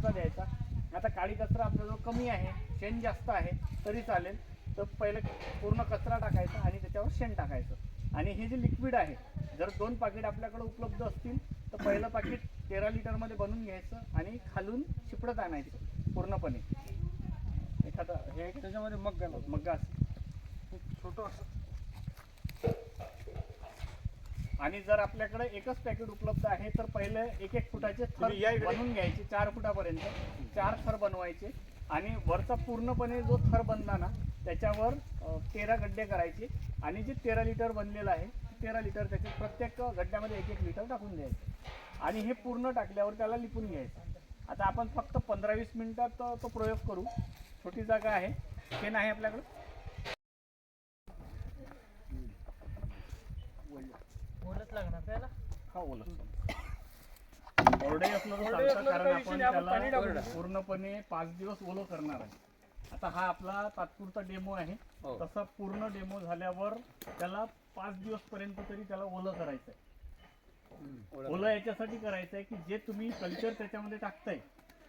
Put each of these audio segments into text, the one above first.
शेणाचा द्यायचा. आता काळी कचरा आपल्याजवळ कमी आहे, शेण जास्त आहे तरी चालेल, तर पहिले पूर्ण कचरा टाकायचा आणि त्याच्यावर शेण टाकायचं. आणि हे जे लिक्विड आहे, जर 2 पाकिट आपल्याकडे उपलब्ध असतील तर पहिलं पाकिट 13 लिटरमध्ये बनवून घ्यायचं आणि खालून शिपडत आणायचं पूर्णपणे. एखादा हे त्याच्यामध्ये मग्गा छोटं असं. आणि जर आपल्याकडे एकच पॅकेट उपलब्ध आहे तर पहिले 1-1 फुटाचे थर बनवून घ्यायचे, 4 फुटापर्यंत 4 थर बनवायचे. आणि वरचा पूर्णपणे जो थर बनला ना त्याच्यावर 13 गड्डे करायचे. आणि जे 13 लिटर बनलेलं आहे 13 लिटर त्याच्यात प्रत्येक गड्ड्यामध्ये 1-1 लिटर टाकून द्यायचं. आणि हे पूर्ण टाकल्यावर त्याला लिपून घ्यायचं. आता आपण फक्त 15-20 मिनिटात तो प्रयोग करू. छोटी जागा आहे, शेण आहे आपल्याकडे. ओलच लागणार त्याला. हा ओलच कोरडे असलं तर चालतं, कारण आपण त्याला पूर्णपणे 5 दिवस ओलं करणार आहे. आता हा आपला तात्पुरता डेमो आहे. तसा पूर्ण डेमो झाल्यावर त्याला 5 दिवस पर्यंत तरी त्याला ओलं करायचं आहे. ओलं याच्यासाठी करायचं आहे की जे तुम्ही कल्चर त्याच्यामध्ये टाकताय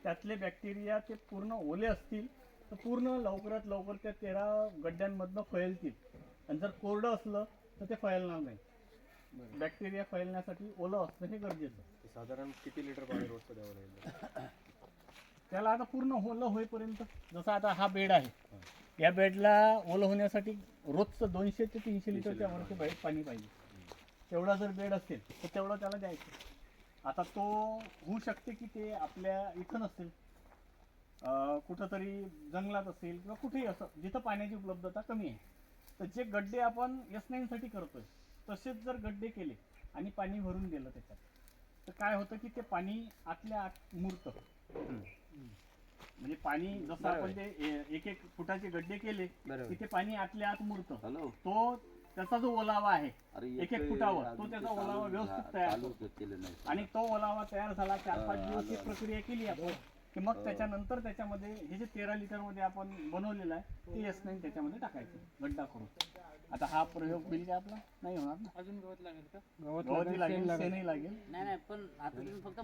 त्यातले बॅक्टेरिया ते पूर्ण ओले असतील तर पूर्ण लवकरात लवकर त्या 13 गड्ड्यांमधनं फैलतील. आणि जर कोरडं असलं तर ते फैलणार नाही. बॅक्टेरिया फैलण्यासाठी ओलं असणं हे गरजेचं. साधारण किती लिटर पाणी रोजचं द्यावं लागेल त्याला? आता पूर्ण ओलं होईपर्यंत. जसं आता हा बेड आहे, या बेडला ओलं होण्यासाठी रोजचं 200 ते 300 लिटरच्या वरचं पाणी पाहिजे. तेवढा जर बेड असेल तर तेवढं त्याला द्यायचं. आता तो होऊ शकते की ते आपल्या इथं नसेल, कुठंतरी जंगलात असेल किंवा कुठेही असं जिथं पाण्याची उपलब्धता कमी आहे. तर जे गड्डे आपण S9साठी करतोय तसेच जर गड्डे केले आणि पाणी भरून दिलं त्याच्यात तर काय होतं की ते पाणी आतल्या आत मुरतं. म्हणजे पाणी जसं आपण ते 1-1 फुटाचे गड्डे केले की ते पाणी आतल्या आत मुरतं. तो त्याचा जो ओलावा आहे 1-1 फुटावर तो त्याचा ओलावा व्यवस्थित तयार होतो. आणि तो ओलावा तयार झाला 4-5 दिवस ही प्रक्रिया केली आपण की मग त्याच्यानंतर त्याच्यामध्ये हे जे 13 लिटरमध्ये आपण बनवलेलं आहे ते S9 त्याच्यामध्ये टाकायचं गड्डा करून. आता हा प्रयोग होईल का आपला? नाही होणार ना. अजून गवत लागेल का? गवतही लागेल, शेणही लागेल. नाही पण आता तुम्ही फक्त